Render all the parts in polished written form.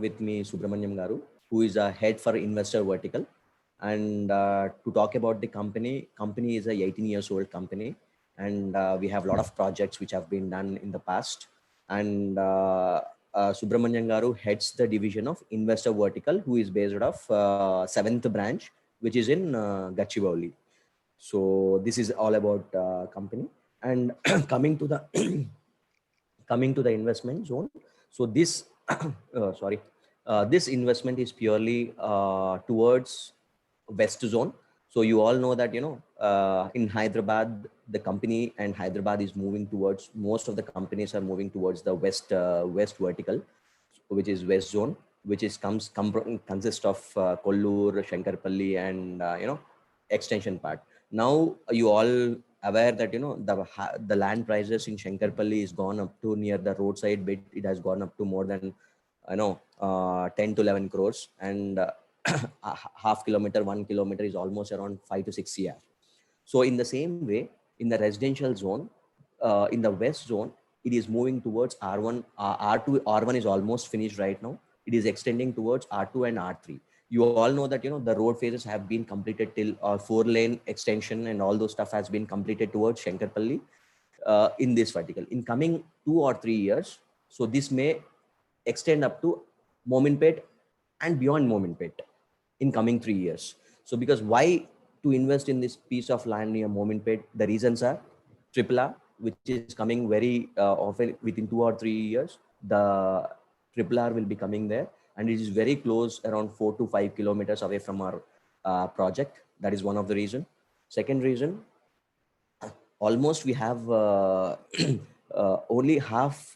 with me Subramaniam Garu, who is a head for investor vertical. And to talk about the company is a 18 years old company, and we have a lot of projects which have been done in the past. And Subramaniam Garu heads the division of investor vertical, who is based out of 7th branch, which is in Gachibowli. So this is all about company. And coming to the investment zone. So this this investment is purely towards west zone. So you all know that in Hyderabad, the company and Hyderabad is moving towards, most of the companies are moving towards the west vertical, which is west zone, which is consists of Kollur, Shankarpalli, and extension part. Now you all aware that the land prices in Shankarpalli is gone up to, near the roadside bit, it has gone up to more than 10 to 11 crores, and half kilometer, 1 kilometer is almost around 5 to 6 CR. So in the same way, in the residential zone, in the west zone, it is moving towards R1, R2. R1 is almost finished right now. It is extending towards R2 and R3. You all know that the road phases have been completed till 4-lane extension, and all those stuff has been completed towards Shankarpalli in this vertical. In coming 2 or 3 years, so this may extend up to Mominpet and beyond Mominpet in coming 3 years. So because why to invest in this piece of land near Mominpet? The reasons are Triple R, which is coming very often within 2 or 3 years. The Triple R will be coming there, and it is very close, around 4 to 5 kilometers away from our project. That is one of the reason. Second reason, almost we have only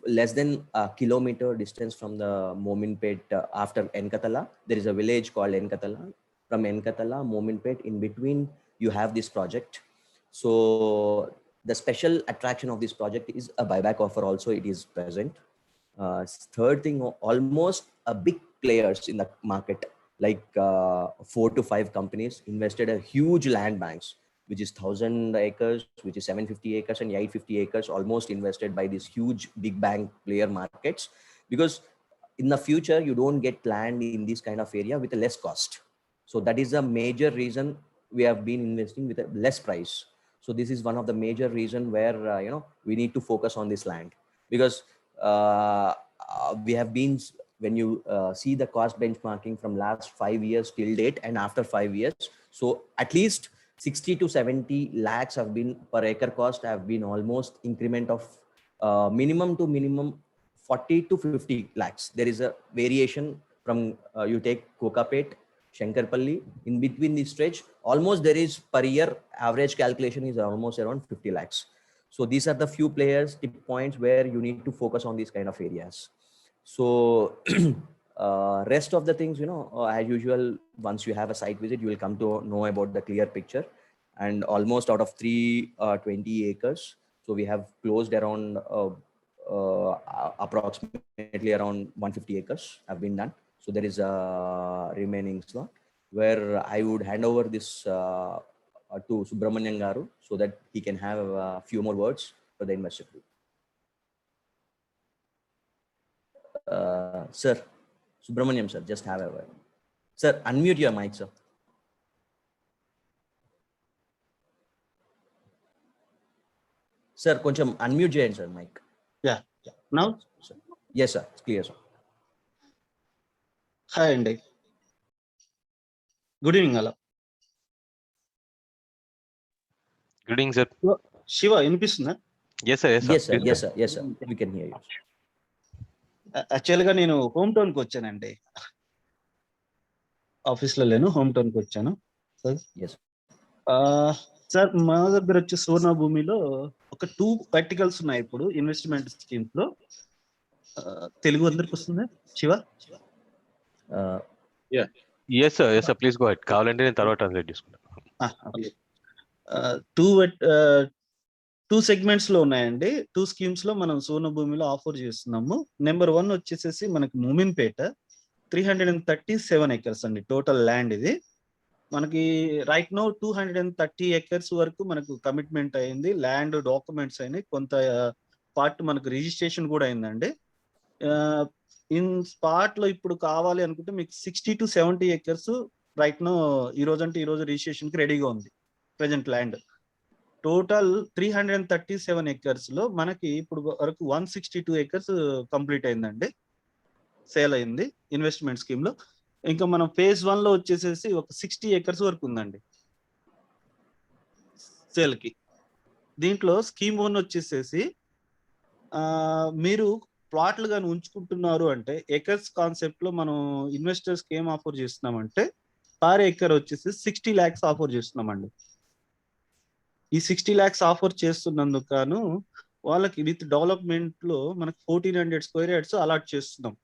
less than a kilometer distance from the Mominpet. After Enkatala, there is a village called Enkatala. From Enkatala, Mominpet, in between you have this project. So the special attraction of this project is a buyback offer also, it is present. Third thing, almost a big players in the market, like 4 to 5 companies invested a huge land banks, which is 1,000 acres, which is 750 acres and 850 acres, almost invested by these huge big bank player markets. Because in the future, you don't get land in this kind of area with a less cost. So that is a major reason we have been investing with a less price. So this is one of the major reason where we need to focus on this land, because we have been, when you see the cost benchmarking from last 5 years till date and after 5 years, so at least 60 to 70 lakhs have been per acre cost, have been almost increment of minimum to minimum 40 to 50 lakhs. There is a variation from you take Kokapet, Shankarpalli, in between this stretch, almost there is per year average calculation is almost around 50 lakhs. So these are the few players, tip points where you need to focus on these kind of areas. So rest of the things, as usual, once you have a site visit, you will come to know about the clear picture. And almost out of 320 acres, so we have closed around approximately around 150 acres have been done. So there is a remaining slot where I would hand over this to Subramaniam Garu, so that he can have a few more words for the investor group. Sir, Subramaniam sir, just have a word. Sir, unmute your mic, sir. Sir, కొంచెం unmute చేయండి sir mic. Yeah. Now? Yes sir, it's clear sir. Hi Andy. Good evening alla. Good evening sir. Shiva, వినిపిస్తుందా? Yes sir, yes sir. Yes sir, yes sir, yes sir, we can hear you. యాక్చువల్గా నేను home టౌన్కి వచ్చానండి, ఆఫీస్లో లేను, home టౌన్కి వచ్చాను sir. మా దగ్గర వచ్చే సువర్ణ భూమిలో ఒక 2 వర్టికల్స్ ఉన్నాయి ఇప్పుడు ఇన్వెస్ట్మెంట్ స్కీమ్స్ లో. తెలుగు అందరికి వస్తుందా Shiva? Yes sir, yes sir, please go ahead. కావాలంటే నేను తర్వాత ట్రాన్స్లేట్ చేసుకుంటాను. 2 సెగ్మెంట్స్ లో ఉన్నాయండి. 2 స్కీమ్స్ లో మనం సువర్ణ భూమిలో ఆఫర్ చేస్తున్నాము. నెంబర్ 1 వచ్చేసేసి మనకి మూమిన్పేట 337 acres అండి టోటల్ ల్యాండ్. ఇది మనకి రైట్ నో 230 acres వరకు మనకు కమిట్మెంట్ అయింది, ల్యాండ్ డాక్యుమెంట్స్ అయినాయి, కొంత పార్ట్ మనకు రిజిస్ట్రేషన్ కూడా అయిందండి. ఇన్ స్పాట్ లో ఇప్పుడు కావాలి అనుకుంటే మీకు 60 to 70 acres రైట్ నో ఈ రోజు రిజిస్ట్రేషన్ కి రెడీగా ఉంది ప్రెజెంట్ ల్యాండ్. టోటల్ 337 acres లో మనకి ఇప్పుడు వరకు 162 acres కంప్లీట్ అయిందండి, సేల్ అయింది ఇన్వెస్ట్మెంట్ స్కీమ్ లో. ఇంకా మనం phase 1 లో వచ్చేసేసి ఒక 60 acres వరకు ఉందండి సేల్ కి. దీంట్లో స్కీమ్ 1 వచ్చేసేసి మీరు ప్లాట్లు కానీ ఉంచుకుంటున్నారు అంటే ఎకర్స్ కాన్సెప్ట్ లో మనం ఇన్వెస్టర్స్ కి ఏం ఆఫర్ చేస్తున్నామంటే పర్ ఎకర్ వచ్చేసి 60 lakhs ఆఫర్ చేస్తున్నామండి. ఈ 60 lakhs ఆఫర్ చేస్తున్నందుకు గాను వాళ్ళకి విత్ డెవలప్మెంట్ లో మనకి 1400 square yards అలాట్ చేస్తున్నాం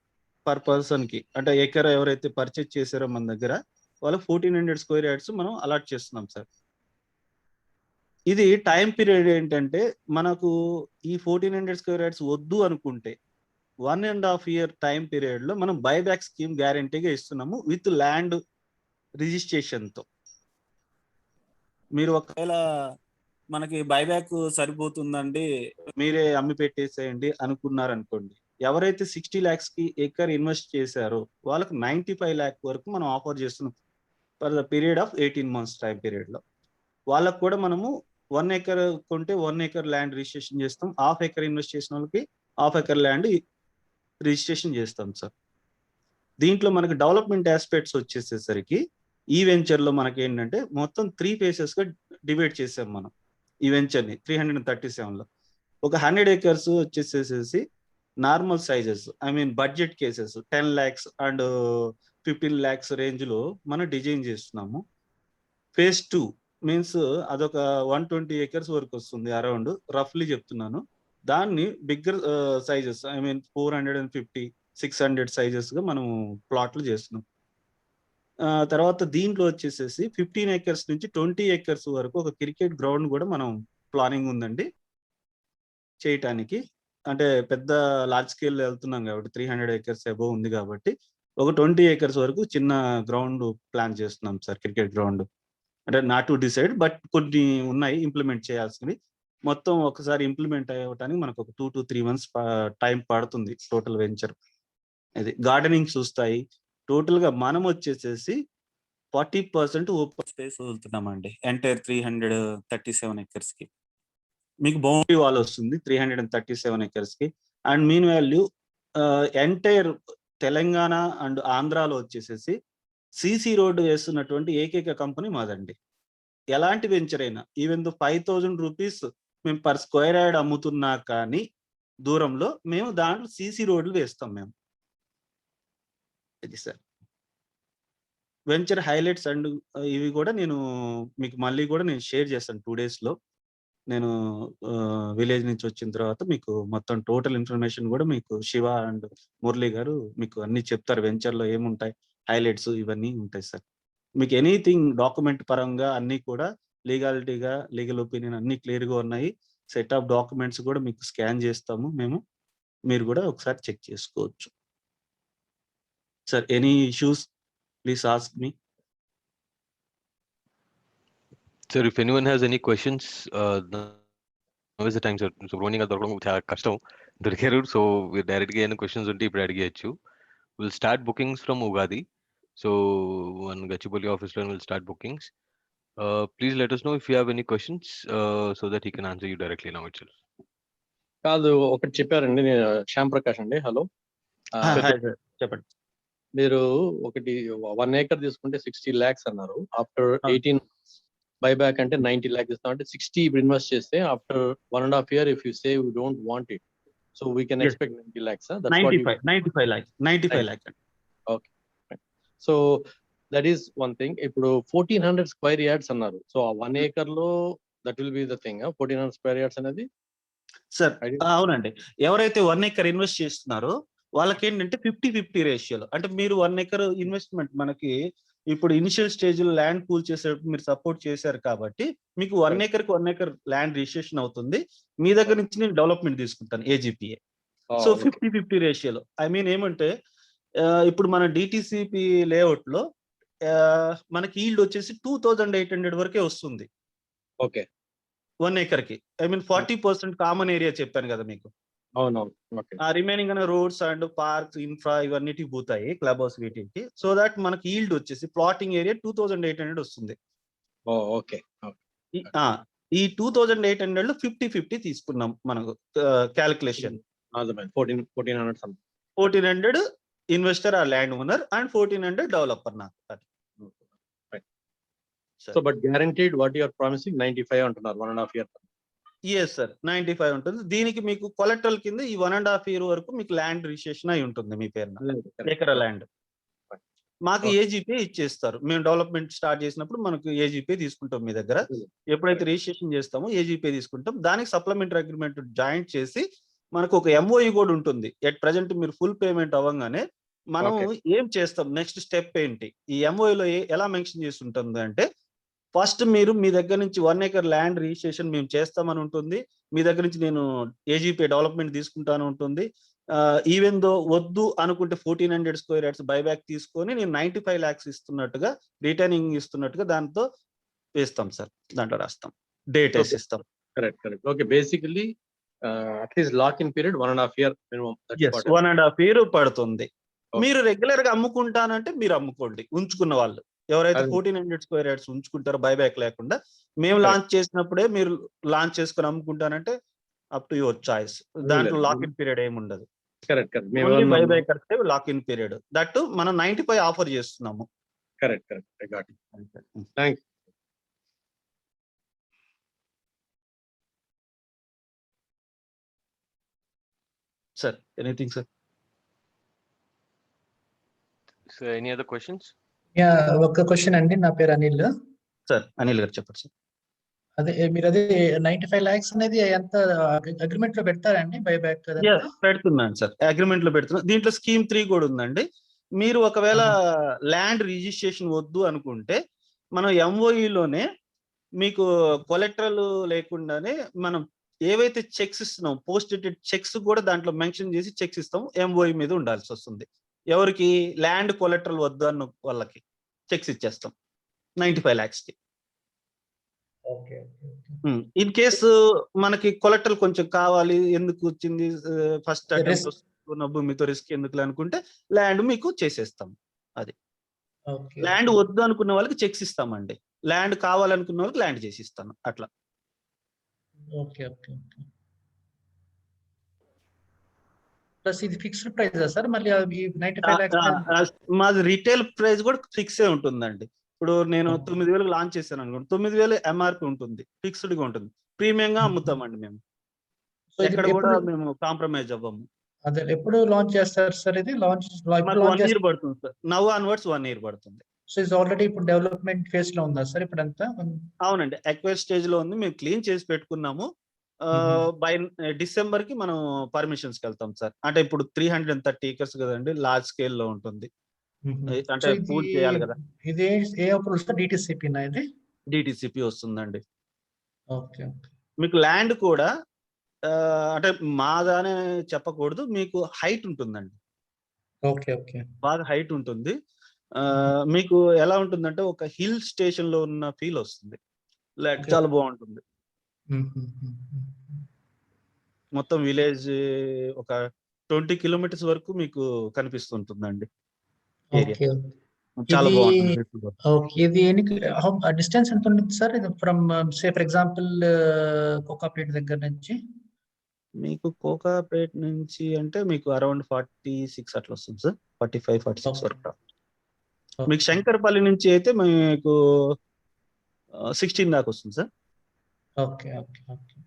పర్ పర్సన్ కి. అంటే ఎకర్ ఎవరైతే పర్చేజ్ చేశారో మన దగ్గర వాళ్ళకి 1400 square yards మనం అలాట్ చేస్తున్నాం సార్. ఇది టైం పీరియడ్ ఏంటంటే మనకు ఈ 1400 square yards వద్దు అనుకుంటే 1.5 year టైం పీరియడ్ లో మనం బైబ్యాక్ స్కీమ్ గ్యారంటీగా ఇస్తున్నాము విత్ ల్యాండ్ రిజిస్ట్రేషన్ తో. మీరు ఒకవేళ మనకి బైబ్యాక్ సరిపోతుందండి మీరే అమ్మి పెట్టేసేయండి అనుకున్నారనుకోండి, ఎవరైతే 60 lakhs కి ఎకర్ ఇన్వెస్ట్ చేశారో వాళ్ళకి 95 lakh వరకు మనం ఆఫర్ చేస్తున్నాం for the period of 18 months time period లో. వాళ్ళకు కూడా మనము 1 acre కొంటే 1 acre ల్యాండ్ రిజిస్ట్రేషన్ చేస్తాం, హాఫ్ ఎకర్ ఇన్వెస్ట్ చేసిన వాళ్ళకి హాఫ్ ఎకర్ ల్యాండ్ రిజిస్ట్రేషన్ చేస్తాం సార్. దీంట్లో మనకి డెవలప్మెంట్ ఆస్పెక్ట్స్ వచ్చేసేసరికి ఈ వెంచర్ లో మనకి ఏంటంటే మొత్తం 3 phases గా డివైడ్ చేసాం మనం ఈ వెంచర్ ని 337 లో. ఒక 100 acres వచ్చేసేసి normal sizes, I mean budget cases 10 lakhs and 15 lakhs range లో మనం డిజైన్ చేస్తున్నాము. phase 2 మీన్స్ అదొక 120 acres వరకు వస్తుంది అరౌండ్, రఫ్లీ చెప్తున్నాను. దాన్ని bigger sizes, I mean 450, 600 sizes గా మనం ప్లాట్లు చేస్తున్నాం. తర్వాత దీంట్లో వచ్చేసేసి 15 acres నుంచి 20 acres వరకు ఒక క్రికెట్ గ్రౌండ్ కూడా మనం ప్లానింగ్ ఉందండి చేయటానికి. అంటే పెద్ద లార్జ్ స్కేల్ వెళ్తున్నాం కాబట్టి 300 acres అబోవ్ ఉంది కాబట్టి ఒక 20 acres వరకు చిన్న గ్రౌండ్ ప్లాన్ చేస్తున్నాం సార్, క్రికెట్ గ్రౌండ్. అంటే నాట్ టు డిసైడ్ బట్ కొన్ని ఉన్నాయి ఇంప్లిమెంట్ చేయాల్సినవి. మొత్తం ఒకసారి ఇంప్లిమెంట్ అవ్వటానికి మనకు ఒక 2 to 3 months టైం పడుతుంది టోటల్ వెంచర్. ఇది గార్డెనింగ్ చూస్తాయి. టోటల్ గా మనం వచ్చేసేసి 40% ఓపెన్ స్పేస్ వదులుతున్నామండి ఎంటైర్ 337 acres కి. మీకు బౌండరీ వాల్ వస్తుంది 337 acres కి. And mean value entire Telangana and ఆంధ్రాలో వచ్చేసేసి సిసి రోడ్డు వేస్తున్నటువంటి ఏకైక కంపెనీ మాదండి. ఎలాంటి వెంచర్ అయినా ఈవెన్ 5,000 rupees మేము పర్ స్క్వేర్ యార్డ్ అమ్ముతున్నా కానీ దూరంలో మేము దాంట్లో సిసి రోడ్లు వేస్తాం మేము. ఇది సార్ వెంచర్ హైలైట్స్ అండ్ ఇవి కూడా నేను మీకు మళ్ళీ కూడా నేను షేర్ చేస్తాను 2 days లో. నేను విలేజ్ నుంచి వచ్చిన తర్వాత మీకు మొత్తం టోటల్ ఇన్ఫర్మేషన్ కూడా మీకు శివ అండ్ మురళి గారు మీకు అన్ని చెప్తారు. వెంచర్ లో ఏముంటాయి హైలైట్స్ ఇవన్నీ ఉంటాయి సార్. మీకు ఎనీథింగ్ డాక్యుమెంట్ పరంగా అన్ని కూడా లీగాలిటీగా లీగల్ ఒపీనియన్ అన్ని క్లియర్ గా ఉన్నాయి. సెట్ ఆఫ్ డాక్యుమెంట్స్ కూడా మీకు స్కాన్ చేస్తాము మేము, మీరు కూడా ఒకసారి చెక్ చేసుకోవచ్చు sir. Any issues please ask me. Sir, if anyone has any questions, now is the time, sir. So running at the wrong custom దొరికారు. సో మీరు డైరెక్ట్ గా ఏమైనా క్వశ్చన్స్ ఉంటే ఇప్పుడు అడిగేయచ్చు. Will start bookings from Ugadi. So one Gachibowli office లో will start bookings. Please let us know if you have any questions so that he can answer you directly now itself. కాదు ఒకటి చెప్పారండి, నేను శ్యామ్ ప్రకాష్ అండి. హలో చెప్పండి. మీరు ఒకటి 1 acre తీసుకుంటే 60 lakhs అన్నారు. ఆఫ్టర్ 18 బైబ్యాక్ అంటే 90 lakhs ఇస్తాం. అంటే 60 ఇప్పుడు ఇన్వెస్ట్ చేస్తే after 1.5 year if you say you don't want it, so we can expect 90 lakhs. 95 lakhs. Okay, so that is one thing. ఇప్పుడు 1400 square yards అన్నారు. సో ఆ 1 acre లో that will be the thing 1400 square yards అనేది sir అవునండి. ఎవరైతే 1 acre invest చేస్తున్నారో వాళ్ళకి ఏంటంటే 50-50 రేషియోలో. అంటే మీరు 1 acre ఇన్వెస్ట్మెంట్ మనకి ఇప్పుడు ఇనిషియల్ స్టేజ్ లో ల్యాండ్ పూల్ చేసేటప్పుడు మీరు సపోర్ట్ చేశారు కాబట్టి మీకు 1 acre కి 1 acre ల్యాండ్ రిజిస్ట్రేషన్ అవుతుంది. మీ దగ్గర నుంచి నేను డెవలప్మెంట్ తీసుకుంటాను AGPA. సో 50-50 రేషియోలో. ఐ మీన్ ఏమంటే ఇప్పుడు మన డిటిసిపి లేఅవుట్ లో మనకి ఈల్డ్ వచ్చేసి 2,800 వరకే వస్తుంది. ఓకే 1 acre కి. ఐ మీన్ 40% కామన్ ఏరియా చెప్పాను కదా మీకు. అవునవును. ఓకే. ఆ రిమైనింగ్ అనే రోడ్స్ అండ్ పార్క్స్ ఇన్ఫ్రా ఇవన్నిటికి పోతాయి, క్లబ్ హౌస్ వీటికి. సో దట్ మనకి ఈల్డ్ వచ్చేసి ప్లాటింగ్ ఏరియా 2800 వస్తుంది. ఓకే. ఈ 2800 లో 50-50 తీసుకున్నాం మనకు క్యాలిక్యులేషన్. 1400 something. 1400 ఇన్వెస్టర్ ఆ ల్యాండ్ ఓనర్ అండ్ 1400 డెవలపర్ నాకు. So but guaranteed what you are promising 95 అంటున్నారు 1.5 year. ఎస్ సార్, 95 ఉంటుంది. దీనికి మీకు కొలెక్టరల్ కింద ఈ 1.5 year వరకు మీకు ల్యాండ్ రిజిస్ట్రేషన్ అయి ఉంటుంది మీ పేరున, ఎకరా ల్యాండ్. మాకు ఏజీపీ ఇచ్చేస్తారు. మేము డెవలప్మెంట్ స్టార్ట్ చేసినప్పుడు మనకు ఏజీపీ తీసుకుంటాం మీ దగ్గర. ఎప్పుడైతే రిజిస్ట్రేషన్ చేస్తామో ఏజీపీ తీసుకుంటాం. దానికి సప్లిమెంటరీ అగ్రిమెంట్ జాయింట్ చేసి మనకు ఒక ఎంఓఈ కూడా ఉంటుంది. ఎట్ ప్రజెంట్ మీరు ఫుల్ పేమెంట్ అవ్వగానే మనం ఏం చేస్తాం, నెక్స్ట్ స్టెప్ ఏంటి, ఈ ఎంఓఈలో ఎలా మెన్షన్ చేసి ఉంటుంది అంటే, ఫస్ట్ మీరు మీ దగ్గర నుంచి 1 acre ల్యాండ్ రిజిస్ట్రేషన్ మేము చేస్తామని ఉంటుంది. మీ దగ్గర నుంచి నేను ఏజీపీ డెవలప్మెంట్ తీసుకుంటాను ఉంటుంది. ఈవెన్ దో వద్దు అనుకుంటే 1400 square yards బైబ్యాక్ తీసుకొని నేను 95 lakhs ఇస్తున్నట్టుగా, రిటర్నింగ్ ఇస్తున్నట్టుగా దాంతో వేస్తాం సార్. దాంట్లో రాస్తాం, డేట్ వేసిస్తాం. Correct. Okay. Basically at least lock in period 1.5 year minimum. 1.5 year పడుతుంది. మీరు రెగ్యులర్ గా అమ్ముకుంటానంటే మీరు అమ్ముకోండి, ఉంచుకున్న వాళ్ళు ఎవరైతే 1400 square yards ఉంచుకుంటారో బైబ్యాక్ లేకుండా. మేము లాంచ్ చేసినప్పుడే మీరు లాంచ్ చేసుకుని అమ్ముకుంటానంటే అప్ టు యువర్ చాయిస్. దాంట్లో లాక్ ఇన్ పీరియడ్ ఏమి ఉండదు. కరెక్ట్. బైబ్యాక్ అంటే లాక్ ఇన్ పీరియడ్. దట్ మనం 95 ఆఫర్ చేస్తున్నాము. Correct. I got it. Thanks. Sir anything sir? So any other questions? ఒక క్వశ్చన్ అండి. నా పేరు అనిల్. సార్ అనిల్ గారు చెప్పండి సార్. అదే మీరు అదే 95 lakhs అనేది ఎంత అగ్రిమెంట్ లో పెడతారండి బైబ్యాక్? పెడుతున్నాను సార్, అగ్రిమెంట్ లో పెడుతున్నా. దీంట్లో స్కీమ్ 3 కూడా ఉందండి. మీరు ఒకవేళ ల్యాండ్ రిజిస్ట్రేషన్ వద్దు అనుకుంటే మనం ఎంఓఈలోనే మీకు కొలెక్టరల్ లేకుండానే మనం ఏవైతే చెక్స్ ఇస్తున్నాం, పోస్ట్ డేటెడ్ చెక్స్ కూడా దాంట్లో మెన్షన్ చేసి చెక్స్ ఇస్తాం. ఎంఓఈ మీద ఉండాల్సి వస్తుంది. ఎవరికి ల్యాండ్ కొలెక్టరల్ వద్దు అన్న వాళ్ళకి చెక్స్ ఇచ్చేస్తాం 95 lakhs కి. ఇన్ కేసు మనకి కొలెక్టరల్ కొంచెం కావాలి, ఎందుకు వచ్చింది ఫస్ట్ భూమితో రిస్క్ ఎందుకు అనుకుంటే ల్యాండ్ మీకు చేసేస్తాం. అది ల్యాండ్ వద్దు అనుకున్న వాళ్ళకి చెక్స్ ఇస్తామండి, ల్యాండ్ కావాలనుకున్న వాళ్ళకి ల్యాండ్ చేసి ఇస్తాను అట్లా. ప్లస్ ఇది ఫిక్స్డ్ ప్రైస్ సార్? మళ్ళీ 95 lakhs మాది రీటైల్ ప్రైస్ కూడా ఫిక్స్ ఉంటుందండి. ఇప్పుడు నేను 9,000 లాంచ్ చేశాను అనుకోండి, 9,000 ఎంఆర్పి ఉంటుంది, ఫిక్స్డ్ గా ఉంటుంది. ప్రీమియం గా అమ్ముతామండి మేము, ఎక్కడ కూడా మేము కాంప్రమైజ్ అవ్వము. అదే ఎప్పుడు లాంచ్ చేస్తారు సార్? ఇది లాంచ్ 1 year పడుతుంది సార్. నవ్ ఆన్వర్డ్స్ 1 year పడుతుంది. సో ఇది ఆల్రెడీ ఇప్పుడు డెవలప్మెంట్ ఫేజ్ లో ఉందా సార్ ఇప్పుడంతా? అవునండి, అక్వైర్ స్టేజ్ లో ఉంది. మేము క్లీన్ చేసి పెట్టుకున్నాము. బై డిసెంబర్ కి మనం పర్మిషన్స్ కి వెళ్తాం సార్. అంటే ఇప్పుడు 330 acres కదండి, లార్జ్ స్కేల్ లో ఉంటుంది. అంటే పూల్ చేయాలి కదా. ఇది ఏ అప్రూవల్ సార్? డిటిసిపి నా? ఇది డిటిసిపి వస్తుందండి. ఓకే. మీకు ల్యాండ్ కూడా అంటే మాదానే చెప్పకూడదు, మీకు హైట్ ఉంటుందండి. బాగా హైట్ ఉంటుంది. మీకు ఎలా ఉంటుందంటే ఒక హిల్ స్టేషన్ లో ఉన్న ఫీల్ వస్తుంది. చాలా బాగుంటుంది. మొత్తం విలేజ్ ఒక 20 kilometers వరకు మీకు కనిపిస్తుంటుందండి. చాలా బాగుంటుంది. ఇది డిస్టెన్స్ ఎంత ఉంటుంది sir from say for example Kokapet దగ్గర నుంచి? మీకు కోకాపేట్ నుంచి అంటే మీకు అరౌండ్ 46 అట్లా వస్తుంది సార్, 45-46 వరకు. మీకు శంకర్పల్లి నుంచి అయితే మీకు 16 దాకా వస్తుంది సార్.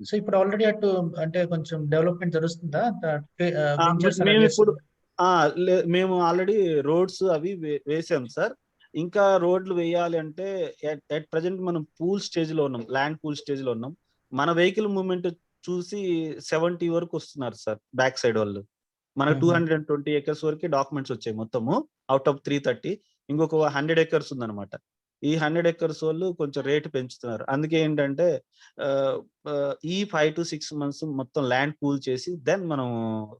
సో ఇప్పుడు ఆల్రెడీ అటు అంటే కొంచెం డెవలప్మెంట్ జరుగుతుందా? మేము ఆల్రెడీ రోడ్స్ అవి వేసాం సార్. ఇంకా రోడ్లు వేయాలి అంటే ఎట్ ప్రజెంట్ మనం పూల్ స్టేజ్ లో ఉన్నాం, ల్యాండ్ పూల్ స్టేజ్ లో ఉన్నాం. మన వెహికల్ మూవ్మెంట్ చూసి 70 వరకు వస్తున్నారు సార్ బ్యాక్ సైడ్ వాళ్ళు. మనకు 220 acres వరకు డాక్యుమెంట్స్ వచ్చాయి మొత్తము అవుట్ ఆఫ్ 330. ఇంకొక 100 acres ఉందన్నమాట. ఈ 100 acres వాళ్ళు కొంచెం రేటు పెంచుతున్నారు. అందుకే ఏంటంటే ఈ 5 to 6 months మొత్తం ల్యాండ్ పూల్ చేసి దెన్ మనం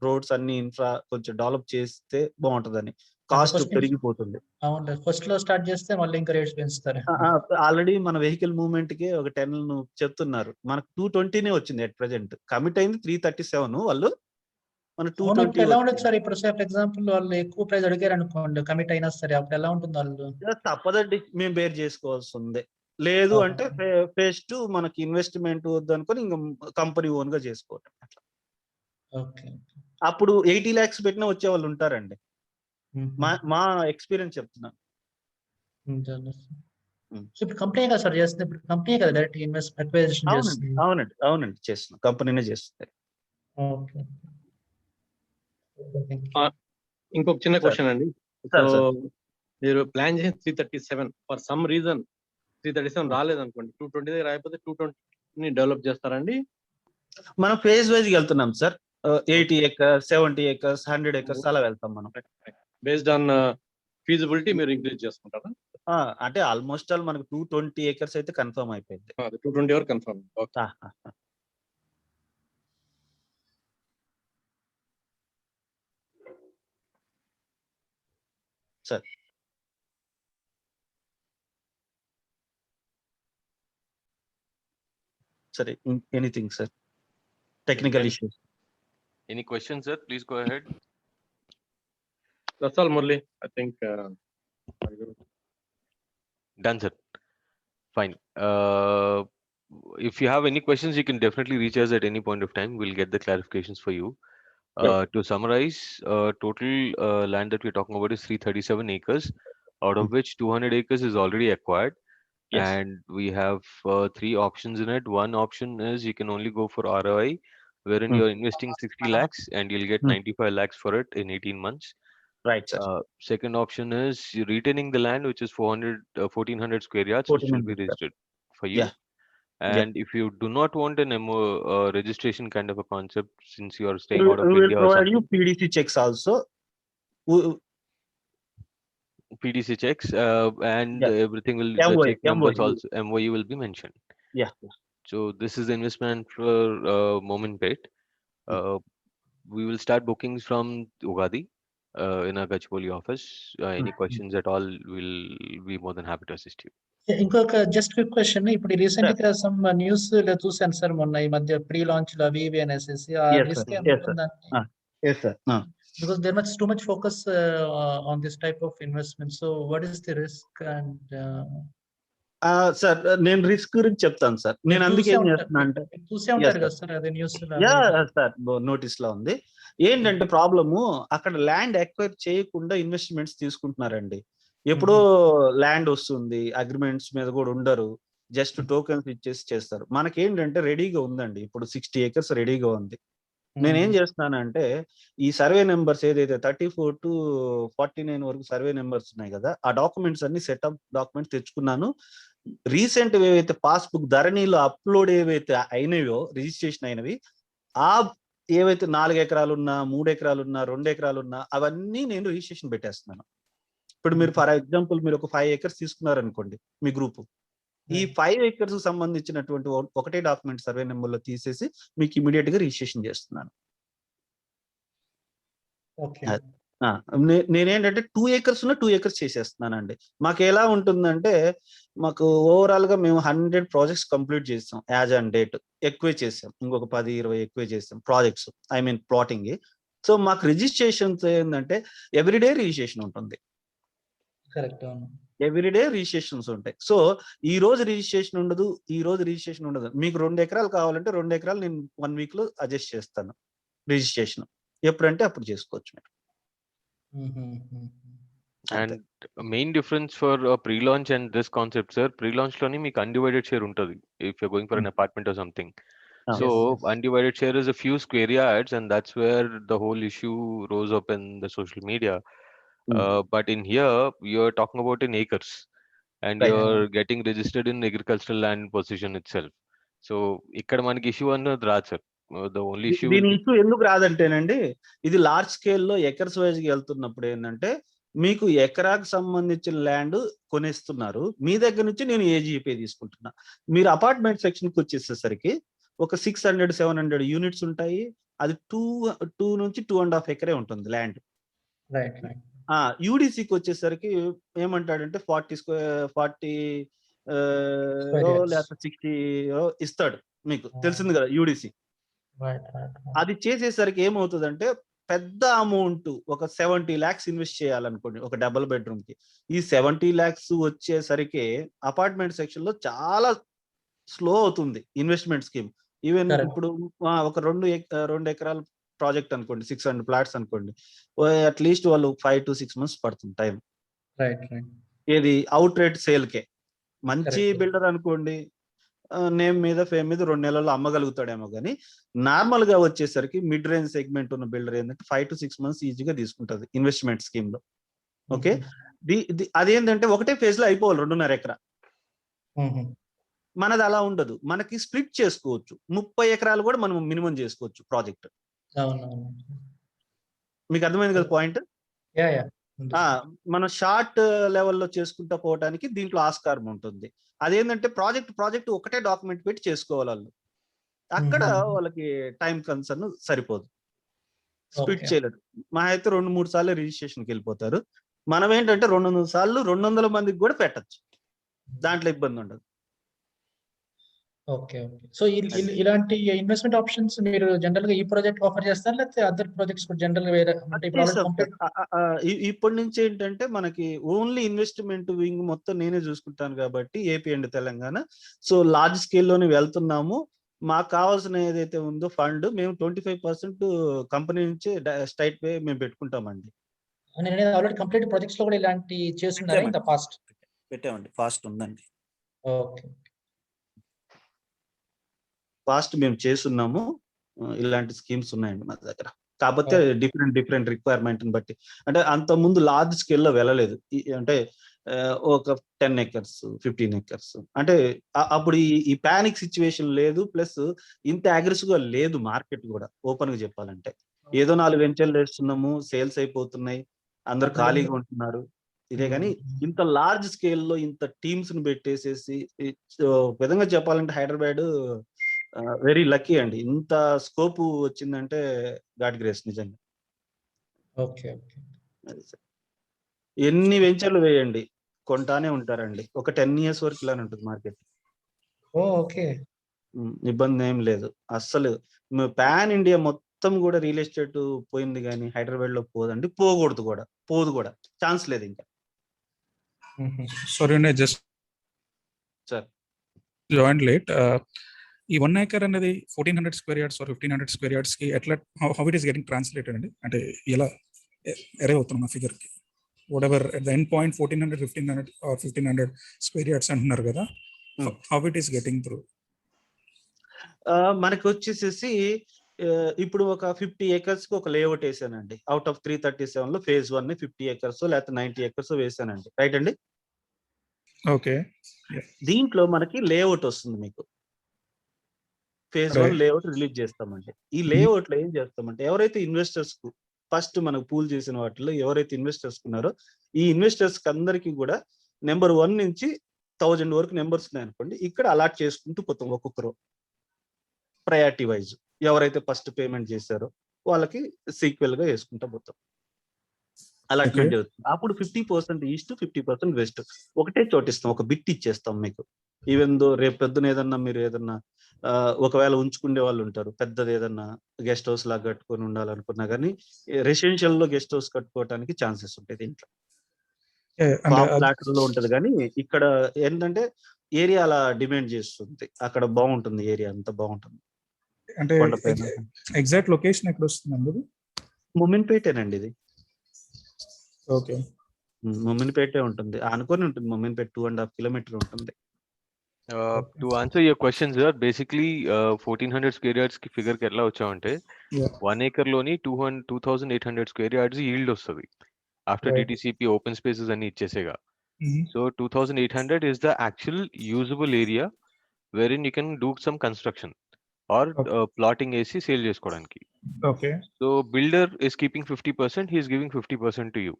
రోడ్స్ అన్ని ఇన్ఫ్రా కొంచెం డెవలప్ చేస్తే బాగుంటుందని. కాస్ట్ పెరిగిపోతుంది. ఫస్ట్ లో స్టార్ట్ చేస్తే మళ్ళీ ఇంకా రేట్స్ పెంచుతారు. ఆల్రెడీ మన వెహికల్ మూవ్మెంట్ కి ఒక 10 చెప్తున్నారు. మనకు 220 వచ్చింది ఎట్ ప్రెజెంట్. కమిట్ అయింది 337 వాళ్ళు. మన అవును, ఇప్పుడు 220 ఎలా ఉండదు సార్? ఇప్పుడు ఫర్ ఎగ్జాంపుల్ వాళ్ళు ఎక్కువ ప్రైస్ అడిగారు అనుకోండి, కమిట్ అయినా సరే, అప్పుడు ఎలా ఉంటుంది వాళ్ళు? తప్పదండి, మేము బేర్ చేసుకోవాల్సి ఉంది. లేదు అంటే ఫేజ్ 2 మనకి ఇన్వెస్ట్మెంట్ వద్దు అనుకొని ఇంకా కంపెనీ ఓన్ గా చేసుకోవటం అట్లా. ఓకే. అప్పుడు 80 lakhs పెట్టినా వచ్చే వాళ్ళు ఉంటారండి. మా ఎక్స్పీరియన్స్ చెప్తున్నాను. ఇప్పుడు కంపెనీ కదా సార్ చేస్తుంది? ఇప్పుడు కంపెనీ కదా డైరెక్ట్ అక్వైజిషన్ చేస్తుంది. అవునండి చేస్తున్నాం, కంపెనీనే చేస్తుంది. ఓకే. ఇంకొక చిన్న క్వశ్చన్ అండి. సో సార్ మీరు ప్లాన్ చేసి 337 ఫర్ సమ్ రీజన్ 337 రాలేదనుకోండి, 220 దగ్గర అయిపోతే 220 డెవలప్ చేస్తారండి? మనం ఫేజ్ వైజ్ వెళ్తున్నాం సార్. 80 acres, 70 acres, 100 acres అలా వెళ్తాం మనం. బేస్డ్ ఆన్ ఫీజిబిలిటీ మీరు ఇంక్రీజ్ చేసుకుంటారా? అంటే ఆల్మోస్ట్ ఆల్ మనకు 220 acres అయితే కన్ఫర్మ్ అయిపోయింది. 220 వరకు కన్ఫర్మ్. Okay sir. సరే, anything sir, technical issues. Any questions, sir? Please go ahead. That's all, Murli. I think Done, sir. Fine. If you have any questions, you can definitely reach us at any point of time. We'll get the clarifications for you. To summarize, total land that we're talking about is 337 acres, out of which 200 acres is already acquired. Yes. And we have 3 options in it. One option is you can only go for ROI, wherein you're investing 60 lakhs and you'll get 95 lakhs for it in 18 months. Right, sir. Second option is you're retaining the land, which is 1400 square yards, which will be registered for you. Yeah. And if you do not want an MO registration kind of a concept, since you are staying out of We will India or provide you something, PDC checks also. PDC checks and everything will MOU, the check numbers MOU. also MOU will be mentioned. Yeah. So this is the investment for Mominpet. We will start bookings from Ugadi in our Gachibowli office. Any questions at all, we'll be more than happy to assist you. ఇంకొక just quick question. ఇప్పుడు recent గా some news లో చూసాను sir, మొన్న ఈ మధ్య pre launch లో అవి ఇవి అనేసి ఆ రిస్క్ ఏముంటుందండి? Because there much too much focus on this type of investment. So what is the risk? And sir నేను రిస్క్ గురించి చెప్తాను సార్. నేను అందుకే ఏం చేస్తున్నా అంటే చూసే ఉంటారు కదా సార్ అదే న్యూస్ లో. సార్ నోటీస్ లో ఉంది. ఏంటంటే ప్రాబ్లము, అక్కడ ల్యాండ్ ఎక్వైర్ చేయకుండా ఇన్వెస్ట్మెంట్స్ తీసుకుంటున్నారండి. ఎప్పుడో ల్యాండ్ వస్తుంది, అగ్రిమెంట్స్ మీద కూడా ఉండరు, జస్ట్ టోకెన్స్ ఇచ్చేసి చేస్తారు. మనకేంటంటే రెడీగా ఉందండి, ఇప్పుడు 60 acres రెడీగా ఉంది. నేనేం చేస్తున్నానంటే ఈ సర్వే నెంబర్స్ ఏదైతే 34 to 49 వరకు సర్వే నెంబర్స్ ఉన్నాయి కదా, ఆ డాక్యుమెంట్స్ అన్ని సెటప్ డాక్యుమెంట్స్ తెచ్చుకున్నాను. రీసెంట్ ఏవైతే పాస్బుక్ ధరణిలో అప్లోడ్ ఏవైతే అయినవో, రిజిస్ట్రేషన్ అయినవి, ఆ ఏవైతే 4 ఎకరాలున్నా 3 ఎకరాలున్నా 2 ఎకరాలున్నా అవన్నీ నేను రిజిస్ట్రేషన్ పెట్టేస్తున్నాను. ఇప్పుడు మీరు ఫర్ ఎగ్జాంపుల్ మీరు ఒక 5 acres తీసుకున్నారనుకోండి మీ గ్రూప్, ఈ 5 acres సంబంధించినటువంటి ఒకటే డాక్యుమెంట్ సర్వే నెంబర్ లో తీసేసి మీకు ఇమీడియట్ గా రిజిస్ట్రేషన్ చేస్తున్నాను. నేనేంటంటే 2 acres ఉన్న 2 acres చేసేస్తున్నానండి. మాకు ఎలా ఉంటుందంటే, మాకు ఓవరాల్ గా మేము 100 ప్రాజెక్ట్స్ కంప్లీట్ చేసాం యాజ్ ఆన్ డేట్. ఎక్కువే చేసాం, ఇంకొక 10-20 ఎక్కువే చేసాం projects, I mean plotting. So మాకు రిజిస్ట్రేషన్స్ ఏంటంటే ఎవ్రీడే రిజిస్ట్రేషన్ ఉంటుంది. ఎవ్రీడే రిజిస్ట్రేషన్స్ ఉంటాయి. సో ఈ రోజు రిజిస్ట్రేషన్ ఉండదు, ఈ రోజు రిజిస్ట్రేషన్ ఉండదు. మీకు 2 ఎకరాలు కావాలంటే 2 ఎకరాలు నేను 1 week లో అడ్జస్ట్ చేస్తాను రిజిస్ట్రేషన్. ఎప్పుడంటే అప్పుడు చేసుకోవచ్చు మీరు. And main difference for pre-launch and this concept, sir, pre-launch loni meeku undivided share untadi if you're going for an apartment or something. So undivided share is a few square yards, and that's where the whole issue rose up in the social media. But in here you're talking about in acres, and you're getting registered in agricultural land position itself. So ikkada manaki issue annadu raadu, sir. The only issue దీని issue ఎందుకు రాదంటేనండి, ఇది large స్కేల్లో acres wise గా వెళ్తున్నప్పుడు ఏంటంటే, మీకు ఎకరాకు సంబంధించిన ల్యాండ్ కొనేస్తున్నారు, మీ దగ్గర నుంచి నేను ఏజీపీ తీసుకుంటున్నా. మీరు అపార్ట్మెంట్ సెక్షన్ కి వచ్చేసేసరికి ఒక 600-700 యూనిట్స్ ఉంటాయి. అది 2 నుంచి 2.5 acre ఉంటుంది ల్యాండ్. యూడిసికి వచ్చేసరికి ఏమంటాడంటే 40 లేకపోతే 60 ఇస్తాడు. మీకు తెలిసింది కదా యూడిసి. Right. అది చేసేసరికి ఏమవుతుందంటే పెద్ద అమౌంట్ ఒక 70 lakhs ఇన్వెస్ట్ చేయాలనుకోండి ఒక డబుల్ బెడ్రూమ్ కి. ఈ 70 lakhs వచ్చేసరికి అపార్ట్మెంట్ సెక్షన్ లో చాలా స్లో అవుతుంది ఇన్వెస్ట్మెంట్ స్కీమ్. Even Correct. ఇప్పుడు ఒక 2 ఎకరాల ప్రాజెక్ట్ అనుకోండి, 600 ఫ్లాట్స్ అనుకోండి, అట్లీస్ట్ వాళ్ళు 5 to 6 months పడుతుంది టైం. Right. ఏది అవుట్ రేట్ సేల్ కే. మంచి Correct. బిల్డర్ అనుకోండి, నేమ్ మీద ఫేమ్ మీద 2 నెలల్లో అమ్మగలుగుతాడేమో, కానీ నార్మల్ గా వచ్చేసరికి మిడ్ రేంజ్ సెగ్మెంట్ ఉన్న బిల్డర్ ఏంటంటే 5 to 6 months ఈజీగా తీసుకుంటది ఇన్వెస్ట్మెంట్ స్కీమ్ లో. ఓకే, అదేంటంటే ఒకటే ఫేజ్ లో అయిపోవాలి 2.5 ఎకరా. మనది అలా ఉండదు, మనకి స్ప్లిట్ చేసుకోవచ్చు. 30 ఎకరాలు కూడా మనం మినిమం చేసుకోవచ్చు ప్రాజెక్ట్. అవునవును. మీకు అర్థమైంది కదా పాయింట్? Yeah. మనం షార్ట్ లెవెల్లో చేసుకుంటా పోవడానికి దీంట్లో ఆస్కారం ఉంటుంది. అదేంటంటే ప్రాజెక్ట్ ఒకటే డాక్యుమెంట్ పెట్టి చేసుకోవాలి వాళ్ళు. అక్కడ వాళ్ళకి టైం కన్సర్న్ సరిపోదు, స్ప్లిట్ చేయలేరు. మా అయితే 2-3 సార్లు రిజిస్ట్రేషన్కి వెళ్ళిపోతారు. మనం ఏంటంటే 200 సార్లు 200 మందికి కూడా పెట్టచ్చు, దాంట్లో ఇబ్బంది ఉండదు. ఓకే. సో ఇలాంటి ఇన్వెస్ట్మెంట్ ఆప్షన్స్ మీరు జనరల్ గా ఈ ప్రాజెక్ట్ ఆఫర్ చేస్తారా, లేకపోతే అదర్ ప్రాజెక్ట్స్ కూడా జనరల్ వేరే అంటే ఇప్పటి నుంచి ఏంటంటే మనకి ఓన్లీ ఇన్వెస్ట్మెంట్ వింగ్ మొత్తం నేనే చూసుకుంటాను కాబట్టి AP and Telangana. So large స్కేల్లోనే వెళ్తున్నాము. మాకు కావాల్సిన ఏదైతే ఉందో ఫండ్ మేము 25% కంపెనీ నుంచి స్ట్రైట్ వే మేము పెట్టుకుంటామండి. ఆల్రెడీ కంప్లీట్ ప్రాజెక్ట్స్ లో కూడా ఇలాంటి చేస్తున్నారా ఇన్ ద పాస్ట్? పెట్టామండి, ఫాస్ట్ ఉందండి. ఓకే, ఫాస్ట్ మేము చేస్తున్నాము. ఇలాంటి స్కీమ్స్ ఉన్నాయండి మా దగ్గర. కాకపోతే డిఫరెంట్ రిక్వైర్మెంట్ బట్టి, అంటే అంత ముందు లార్జ్ స్కేల్లో వెళ్ళలేదు. అంటే ఒక 10 acres 15 acres అంటే అప్పుడు ఈ పానిక్ సిచ్యువేషన్ లేదు, ప్లస్ ఇంత అగ్రెసివ్ గా లేదు మార్కెట్ కూడా. ఓపెన్ గా చెప్పాలంటే ఏదో 4 వెంచర్లు వేస్తున్నాము, సేల్స్ అయిపోతున్నాయి, అందరు ఖాళీగా ఉంటున్నారు, ఇదే. కానీ ఇంత లార్జ్ స్కేల్లో ఇంత టీమ్స్ ని పెట్టేసేసి, విధంగా చెప్పాలంటే హైదరాబాద్ వెరీ లక్కీ అండి. ఇంత స్కోప్ వచ్చిందంటే గాడ్ గ్రేస్ నిజంగా. ఓకే. ఎన్ని వెంచర్లు వేయండి కొంటానే ఉంటారండి. ఒక 10 years వరకు ఇలానే ఉంటుంది మార్కెట్. ఓకే, ఇబ్బంది ఏం లేదు అస్సలు. పాన్ ఇండియా మొత్తం కూడా రియల్ ఎస్టేట్ పోయింది, కానీ హైదరాబాద్ లో పోదండి, పోదు కూడా ఛాన్స్ లేదు ఇంకా. Sorry, just sir join late. ఈ 1 acre అనేది 1400 square yards or 1500 square yards కి ఎట్లా how it is getting translated అండి? అంటే ఎలా ఎరే అవుతున్నా ఫిగర్ కి what ever at the end point 1400 1500 or 1500 square yards అంటున్నారు కదా, how it is getting through? మనకి వచ్చేసేసి ఇప్పుడు ఒక 50 acres కి ఒక లేఅవుట్ వేసానండి. అవుట్ ఆఫ్ 337 లో phase 1 ని 50 acres లేకపోతే 90 acres వేసానండి. రైట్ అండి? ఓకే. దీంట్లో మనకి లేఅవుట్ వస్తుంది మీకు. phase 1 లేఅవుట్ రిలీజ్ చేస్తామండి. ఈ లేఅవుట్ లో ఏం చేస్తామంటే ఎవరైతే ఇన్వెస్టర్స్ కు ఫస్ట్ మనకు పూల్ చేసిన వాటిలో ఎవరైతే ఇన్వెస్టర్స్ ఉన్నారో ఈ ఇన్వెస్టర్స్ కి అందరికి కూడా నెంబర్ 1 నుంచి 1000 వరకు నెంబర్స్ ఉన్నాయి అనుకోండి, ఇక్కడ అలాట్ చేసుకుంటూ పోతాం ఒక్కొక్కరు ప్రయారిటీ వైజ్. ఎవరైతే ఫస్ట్ పేమెంట్ చేశారో వాళ్ళకి సీక్వెల్ గా వేసుకుంటూ పోతాం. అలాట్మెంట్ జరుగుతుంది. అప్పుడు 50% ఈస్ట్ 50% వెస్ట్ ఒకటే చోటిస్తాం, ఒక బిట్ ఇచ్చేస్తాం మీకు. ఈవెన్ దో రేపు పొద్దున ఏదన్నా మీరు ఏదన్నా ఒకవేళ ఉంచుకునే వాళ్ళు ఉంటారు, పెద్దది ఏదన్నా గెస్ట్ హౌస్ లాగా కట్టుకొని ఉండాలనుకున్నా కానీ రెసిడెన్షియల్ లో గెస్ట్ హౌస్ కట్టుకోవడానికి ఛాన్సెస్ ఉంటాయి. దీంట్లో ఫ్లాట్ లో ఉంటది, కానీ ఇక్కడ ఏంటంటే ఏరియా అలా డిమాండ్ చేస్తుంది. అక్కడ బాగుంటుంది, ఏరియా అంతా బాగుంటుంది. అంటే ఎగ్జాక్ట్ లొకేషన్ ఎక్కడ వస్తుందండి? మొమిన్పేటేనండి ఇది. ఓకే, మొమిన్పేటే ఉంటుంది, అనుకొని ఉంటుంది. మొమిన్పేట 2.5 kilometers ఉంటుంది. To answer your question, sir, basically 1400 square yards ki figure ki etla vachavante 1 acre loni 2800 square yards yield ostadi after DTCP open spaces anni ichesega. So 2800 is the actual usable area wherein you can do some construction or plotting AC sale chesukodaniki. Okay. So builder is keeping 50%, he is giving 50% to you.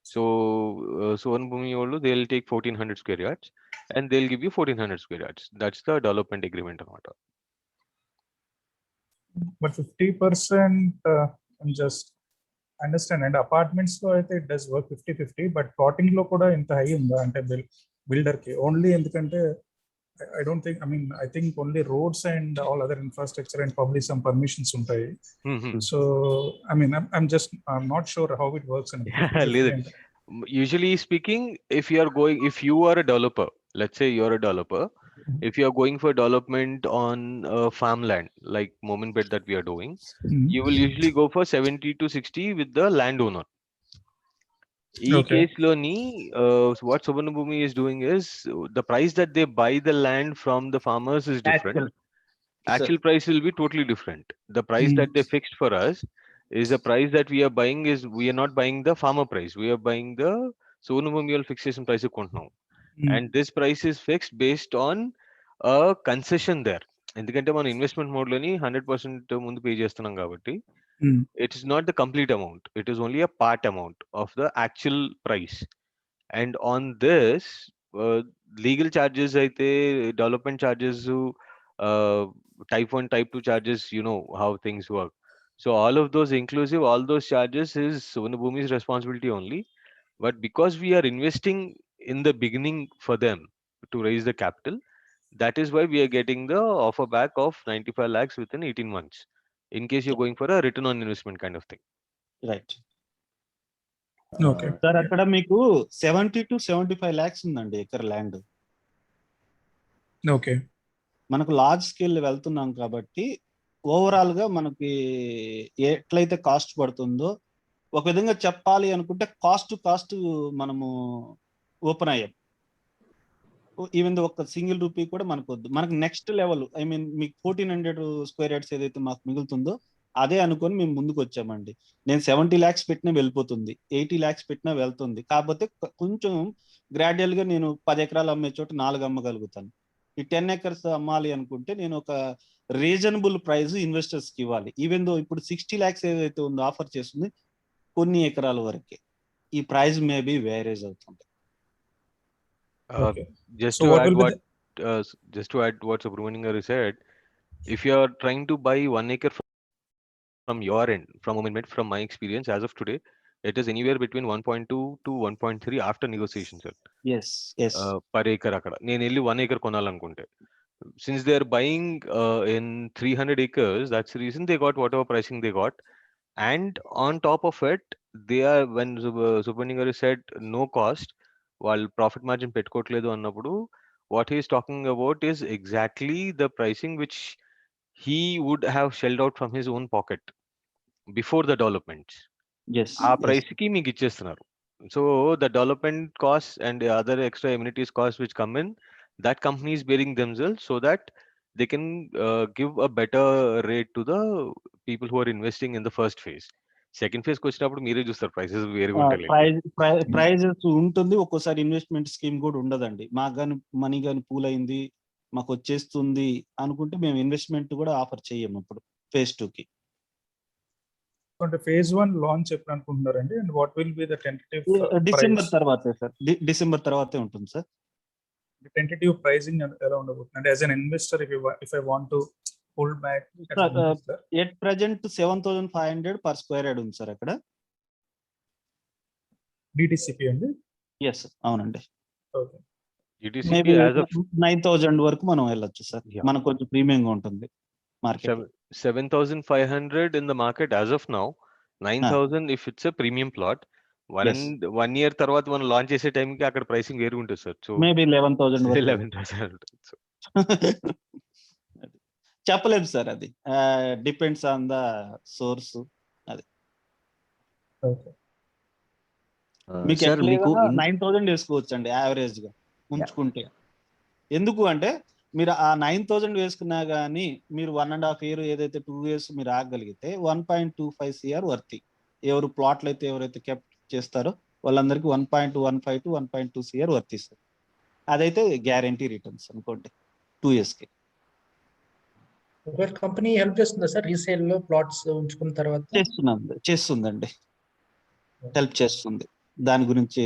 So Suvarna Bhumi వాళ్ళు they'll take 1400 square yards and they'll give you 1400 square yards. That's the development agreement అన్నమాట. But 50% I'm just understand, and apartments లో అయితే it does work 50-50, but plotting లో కూడా ఇంత high ఉందా అంటే builder కి ఓన్లీ? ఎందుకంటే I don't think, I mean, I think only roads and all other infrastructure and probably some permissions ఉంటాయి. So I mean, I'm not sure how it works in Leave it. Usually speaking, if you are a developer, let's say you're a developer, if you are going for development on farmland like Mominpet that we are doing, you will usually go for 70 to 60 with the landowner. ఈ కేసులోని what Suvarnabhumi is doing is the price that they buy the land from the farmers is different. Actual price will be totally different. The price that they fixed for us is the price that we are buying is, we are not buying the farmer price. We are buying the Suvarnabhumi fixation price now. And this price is fixed based on a concession there. ఎందుకంటే మనం investment mode లోని 100% ముందు pay చేస్తున్నాం కాబట్టి it is not the complete amount. It is only a part amount of the actual price. And on this, legal charges aithe, development charges, type 1, type 2 charges, you know how things work. So all of those inclusive, all those charges is Suvarnabhumi's responsibility only. But because we are investing in the beginning for them to raise the capital, that is why we are getting the offer back of 95 lakhs within 18 months. In case you're going for a return on investment kind of thing. Right. Okay. Sir అక్కడ మీకు 70 to 75 lakhs ఉందండి acre land. Okay. మనకు large scale వెళ్తున్నాం కాబట్టి overall గా మనకి ఎట్లయితే cost పడుతుందో, ఒక విధంగా చెప్పాలి అనుకుంటే కాస్ట్ మనము ఓపెన్ అయ్యాం. ఈవెన్ ఒక సింగిల్ రూపీ కూడా మనకు వద్దు. మనకు నెక్స్ట్ లెవెల్, ఐ మీన్ మీకు 1400 స్క్వేర్ యార్డ్స్ ఏదైతే మాకు మిగులుతుందో అదే అనుకొని మేము ముందుకు వచ్చామండి. నేను 70 lakhs పెట్టినా వెళ్ళిపోతుంది, 80 lakhs పెట్టినా వెళ్తుంది. కాకపోతే కొంచెం గ్రాడ్యువల్ గా నేను 10 ఎకరాలు అమ్మే చోట 4 అమ్మగలుగుతాను. ఈ 10 acres అమ్మాలి అనుకుంటే నేను ఒక రీజనబుల్ ప్రైస్ ఇన్వెస్టర్స్ కి ఇవ్వాలి. ఈవెన్ దో ఇప్పుడు 60 lakhs ఏదైతే ఉందో ఆఫర్ చేస్తుంది కొన్ని ఎకరాల వరకే. ఈ ప్రైస్ మేబీ వేరేజ్ అవుతుంది. Just to add what Subramanian garu said, if you are trying to buy 1 acre from your end, from Mominpet, from my experience as of today, it is anywhere between 1.2 to 1.3 after negotiation, sir. Yes. Per acre akada nenu elli 1 acre konalanunte, since they are buying in 300 acres, that's the reason they got whatever pricing they got. And on top of it, they are, when Subramanian garu said no cost, while profit margin పెట్టుకోవట్లేదు అన్నప్పుడు, what he is talking about is exactly the pricing which he would have shelled out from his own pocket before the developments. Yes. ఆ price కి మీకు ఇచ్చేస్తున్నారు. So the development costs and the other extra amenities costs which come in, that company is bearing themselves so that they can give a better rate to the people who are investing in the first phase. Second phase కి వచ్చినప్పుడు మీరే చూస్తారు prices వేరేగా ఉంటాయి. Prices ఉంటుంది, ఒక్కోసారి investment scheme కూడా ఉండదండి. మాకు కానీ మనీ కానీ పూల్ అయింది, మాకు వచ్చేస్తుంది అనుకుంటే మేము ఇన్వెస్ట్మెంట్ కూడా ఆఫర్ చేయము ఇప్పుడు phase 2 కి. అంటే phase 1 లాంచ్ ఎప్పుడు అనుకుంటున్నారండి? And what will be the tentative December తర్వాతే సార్, డిసెంబర్ తర్వాతే ఉంటుంది సార్. టెంటేటివ్ ప్రైసింగ్ ఎలా ఉండబోతుంది? అంటే as N investor if I want to pull back at present 7,500 per square yard ఉంది సార్ అక్కడ. DTCP అండి? yes అవునండి. ఓకే. DTCP as of 9,000 వరకు మనం వెళ్ళొచ్చు సార్. మనకు కొంచెం ప్రీమియం గా ఉంటుంది market. 7,500 in the market as of now. 9,000 if it's a premium plot. One year తర్వాత మనం లాంచ్ చేసే టైం కి అక్కడ ప్రైసింగ్ వేరు ఉంటుంది సార్. సో మేబీ 11,000 వరకు. 11,000 చెప్పలేదు సార్, అది డిపెండ్స్ ఆన్ ద సోర్స్. అది మీకు 9,000 వేసుకోవచ్చు అండి యావరేజ్ గా ఉంచుకుంటే. ఎందుకు అంటే మీరు ఆ 9,000 వేసుకున్నా గానీ మీరు 1.5 year ఏదైతే 2 years మీరు ఆగగలిగితే 1.25 CR వర్తి. ఎవరు ప్లాట్లు అయితే ఎవరైతే కెప్ చేస్తారో వాళ్ళందరికీ 1.15 to 1.2 CR వర్తిస్తారు. అదైతే గ్యారంటీ రిటర్న్స్ అనుకోండి 2 years కి. కంపెనీ హెల్ప్ చేస్తుందా సార్ రీసేల్ లో ప్లాట్స్ ఉంచుకున్న తర్వాత? చేస్తుందండి, హెల్ప్ చేస్తుంది. దాని గురించి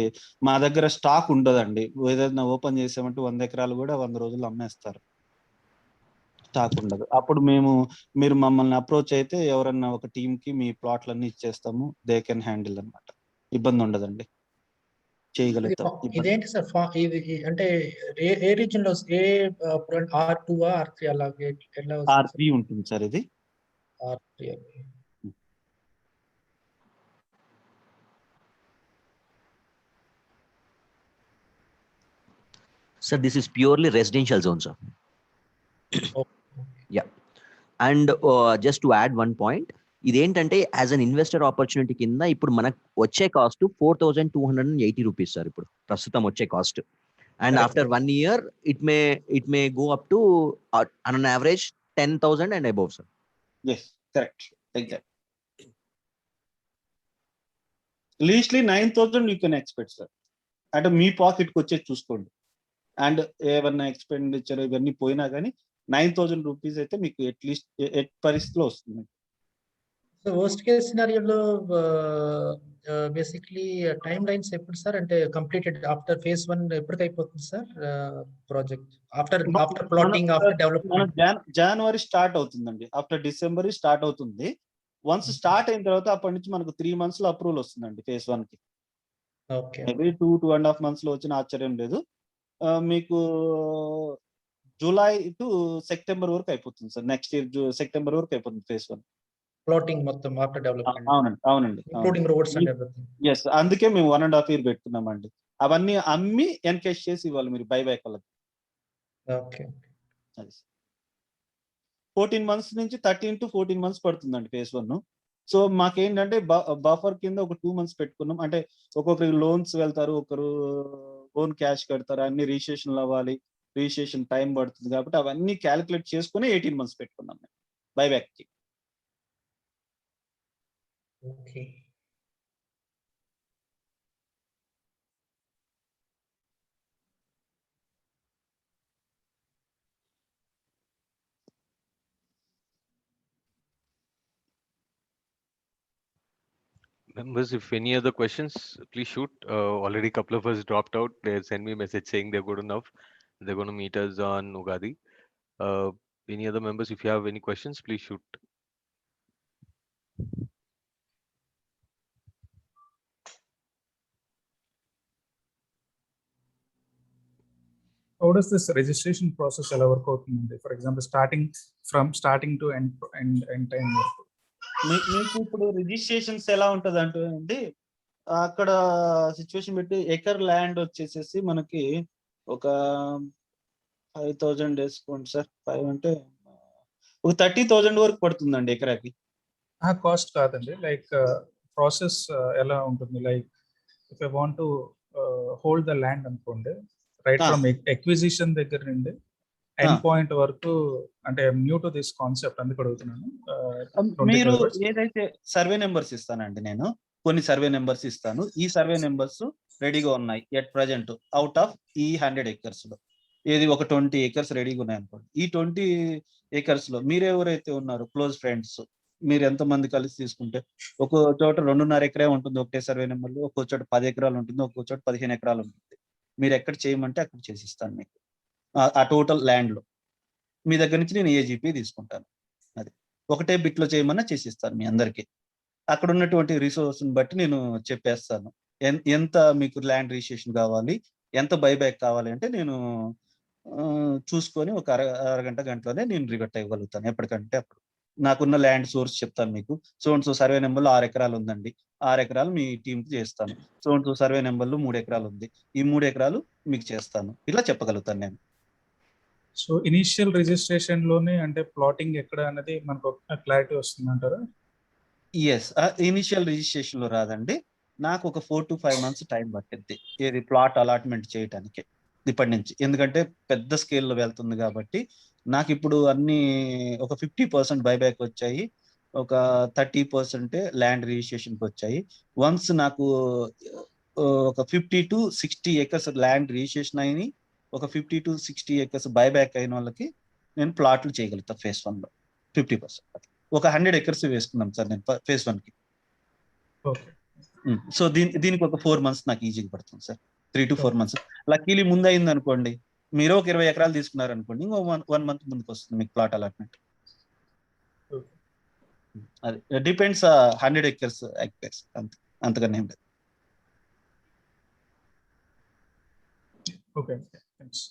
మా దగ్గర స్టాక్ ఉండదండి. ఏదైనా ఓపెన్ చేసామంటే 100 ఎకరాలు కూడా 100 రోజులు అమ్మేస్తారు, స్టాక్ ఉండదు. అప్పుడు మీరు మమ్మల్ని అప్రోచ్ అయితే ఎవరన్నా ఒక టీమ్ కి మీ ప్లాట్లన్నీ ఇచ్చేస్తాము, దే కెన్ హ్యాండిల్ అన్నమాట. ఇబ్బంది ఉండదండి. చేయగలుగుతాం. ఇదేంటి సార్ ఇది అంటే ఏ రీజన్ లో ఏ R2 R3 అలాగే ఎలా R3 ఉంటుంది సార్ ఇది. R3 Sir, this is purely residential zone, sir. Yeah. And just to add one point, ఇదేంటంటే యాజ్ అన్ ఇన్వెస్టర్ ఆపర్చునిటీ కింద ఇప్పుడు మనకు వచ్చే కాస్ట్ 4,280 రూపీస్ సార్ ఇప్పుడు ప్రస్తుతం వచ్చే cost. And after 1 year it may go up to on an average 10,000 and above, sir. Yes, correct. Exactly. Leastly 9,000 you can expect, sir. అంటే మీ పాకెట్కి వచ్చేది చూసుకోండి. అండ్ ఏమన్నా ఎక్స్పెండిచర్ ఇవన్నీ పోయినా కానీ 9,000 రూపీస్ అయితే మీకు అట్లీస్ట్ పరిస్థితిలో వస్తుంది. సో వర్స్ట్ కేస్ సినారియోలో బేసిక్లీ టైమ్ లైన్స్ ఎప్పుడు సార్, అంటే కంప్లీటెడ్ ఆఫ్టర్ phase 1 ఎప్పటికి అయిపోతుంది sir project? After plotting, after development జనవరి స్టార్ట్ అవుతుందండి. ఆఫ్టర్ డిసెంబర్ స్టార్ట్ అవుతుంది. వన్స్ స్టార్ట్ అయిన తర్వాత అప్పటి నుంచి మనకు 3 months లో అప్రూవల్ వస్తుందండి phase 1 కి. ఓకే, మేబీ 2.5 months లో వచ్చిన ఆశ్చర్యం లేదు. మీకు జూలై టు సెప్టెంబర్ వరకు అయిపోతుంది సార్. నెక్స్ట్ ఇయర్ సెప్టెంబర్ వరకు అయిపోతుంది phase 1 ప్లాటింగ్ మొత్తం ఆఫ్టర్ డెవలప్మెంట్. అవునండి including roads and everything. yes, అందుకే మేము 1.5 year పెట్టుకున్నామండి. అవన్నీ అమ్మి ఎన్కేష్ చేసి ఇవ్వాలి మీరు బైబ్యాక్ వాళ్ళకి. ఓకే, 14 months నుంచి 13 to 14 months పడుతుందండి phase 1. సో మాకేంటంటే బఫర్ కింద ఒక 2 months పెట్టుకున్నాం. అంటే ఒక్కొక్కరికి లోన్స్ వెళ్తారు, ఒకరు ఓన్ క్యాష్ కడతారు, అన్ని రిజిస్ట్రేషన్లు అవ్వాలి, రిజిస్ట్రేషన్ టైం పడుతుంది కాబట్టి అవన్నీ క్యాలిక్యులేట్ చేసుకుని 18 months పెట్టుకున్నాం మేము బైబ్యాక్ కి. Okay. Members, if any other questions, please shoot. Already a couple of us dropped out. They send me a message saying they're good enough. They're going to meet us on Ugadi. Any other members, if you have any questions, please shoot. How does this registration process ఎలా work అవుతుందండి? For example starting to end time వరకు మీకు ఇప్పుడు registrations ఎలా ఉంటది అంటే అండి, అక్కడ సిచ్యువేషన్ పెట్టి ఎకర్ ల్యాండ్ వచ్చేసేసి మనకి ఒక 5,000 వేసుకోండి సార్. 5 అంటే ఒక 30,000 వరకు పడుతుందండి ఎకరాకి. కాస్ట్ కాదండి, లైక్ ప్రాసెస్ ఎలా ఉంటుంది? Like if I want to hold the land అనుకోండి, రైట్ ఫ్రమ్ ఎక్విజిషన్ దగ్గర నుండి ఎండ్ పాయింట్ వరకు, అంటే న్యూ టు దిస్ కాన్సెప్ట్ అందుకు అడుగుతున్నాను. మీరు ఏదైతే సర్వే నెంబర్స్ ఇస్తానండి, నేను కొన్ని సర్వే నెంబర్స్ ఇస్తాను. ఈ సర్వే నెంబర్స్ రెడీగా ఉన్నాయి ఎట్ ప్రజెంట్ అవుట్ ఆఫ్ ఈ 100 acres లో. ఏది ఒక 20 acres రెడీగా ఉన్నాయి అనుకోండి. ఈ 20 acres లో మీరు ఎవరైతే ఉన్నారో క్లోజ్ ఫ్రెండ్స్, మీరు ఎంతమంది కలిసి తీసుకుంటే ఒక చోట 2.5 ఎకరే ఉంటుంది ఒకటే సర్వే నెంబర్లో, ఒక్కో చోట 10 ఎకరాలు ఉంటుంది, ఒక్కో చోట 15 ఎకరాలు ఉంటుంది. మీరు ఎక్కడ చేయమంటే అక్కడ చేసిస్తాను మీకు ఆ టోటల్ ల్యాండ్ లో. మీ దగ్గర నుంచి నేను ఏజీపీ తీసుకుంటాను. అది ఒకటే బిట్లో చేయమన్నా చేసిస్తాను మీ అందరికి. అక్కడ ఉన్నటువంటి రిసోర్స్ని బట్టి నేను చెప్పేస్తాను ఎంత మీకు ల్యాండ్ రిజిస్ట్రేషన్ కావాలి, ఎంత బైబ్యాక్ కావాలి అంటే నేను చూసుకొని ఒక అరగంట గంటలోనే నేను రివర్ట్ అవ్వగలుగుతాను ఎప్పటికంటే అప్పుడు. నాకున్న ల్యాండ్ సోర్స్ చెప్తాను మీకు. సో సర్వే నెంబర్లో 6 ఎకరాలు ఉందండి, 6 ఎకరాలు మీ టీంకి చేస్తాను. సో సర్వే నెంబర్లో 3 ఎకరాలు ఉంది, ఈ 3 ఎకరాలు మీకు చేస్తాను. ఇలా చెప్పగలుగుతాను నేను. సో ఇనిషియల్ రిజిస్ట్రేషన్ లోనే అంటే ప్లాటింగ్ ఎక్కడ అనేది మనకు క్లారిటీ వస్తుంది అంటారా? ఎస్, ఇనిషియల్ రిజిస్ట్రేషన్ లో రాదండి. నాకు ఒక 4 to 5 months టైం పట్టింది ఏది ప్లాట్ అలాట్మెంట్ చేయడానికి ఇప్పటి నుంచి. ఎందుకంటే పెద్ద స్కేల్లో వెళ్తుంది కాబట్టి నాకు ఇప్పుడు అన్ని ఒక 50% బైబ్యాక్ వచ్చాయి, ఒక 30% ల్యాండ్ రిజిస్ట్రేషన్కి వచ్చాయి. వన్స్ నాకు ఒక 50 to 60 acres ల్యాండ్ రిజిస్ట్రేషన్ అయినాయి, ఒక 50 to 60 acres బైబ్యాక్ అయిన వాళ్ళకి నేను ప్లాట్లు చేయగలుగుతాను phase 1 లో 50%. ఒక 100 acres వేసుకున్నాం సార్ నేను phase 1 కి. సో దీనికి ఒక 4 months నాకు ఈజీగా పడుతుంది సార్, 3 to 4 months. లక్కీలీ ముందు అయింది అనుకోండి, మీరు ఒక 20 ఎకరాలు తీసుకున్నారు అనుకోండి, ఇంకో 1 month ముందుకు వస్తుంది మీకు ప్లాట్ అలాట్మెంట్. అది డిపెండ్స్ 100 acres అంతకన్నా ఏం లేదు. Okay. Thanks.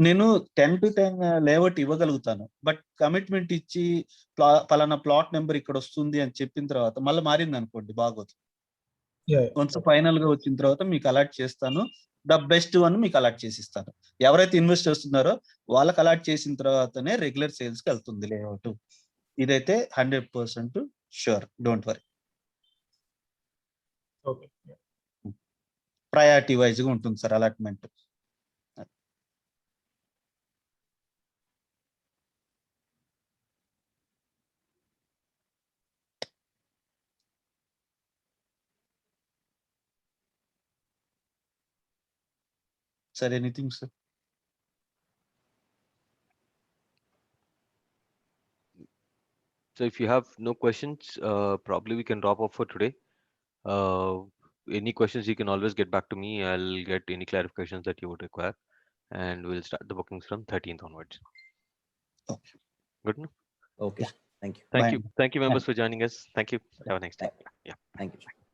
నేను 10 to 10 లేఅవుట్ ఇవ్వగలుగుతాను, బట్ కమిట్మెంట్ ఇచ్చి పలానా ప్లాట్ నెంబర్ ఇక్కడ వస్తుంది అని చెప్పిన తర్వాత మళ్ళీ మారింది అనుకోండి బాగోదు. వన్స్ ఫైనల్ గా వచ్చిన తర్వాత మీకు అలాట్ చేస్తాను, ద బెస్ట్ వన్ మీకు అలాట్ చేసి ఇస్తాను. ఎవరైతే ఇన్వెస్ట్ చేస్తున్నారో వాళ్ళకి అలాట్ చేసిన తర్వాతనే రెగ్యులర్ సేల్స్ కి వెళ్తుంది లేఅవుట్. ఇదైతే 100% sure, don't worry. Okay. Priority wise గా ఉంటుంది sir allotment. Sir, anything, sir? So if you have no questions, probably we can drop off for today. Any questions, you can always get back to me. I'll get any clarifications that you would require, and we'll start the bookings from 13th onwards. Okay. Good enough? Okay. Yeah. Thank you. Thank Bye. you. Thank you, members, for joining us. Thank you. Have a nice day. Yeah. Thank you.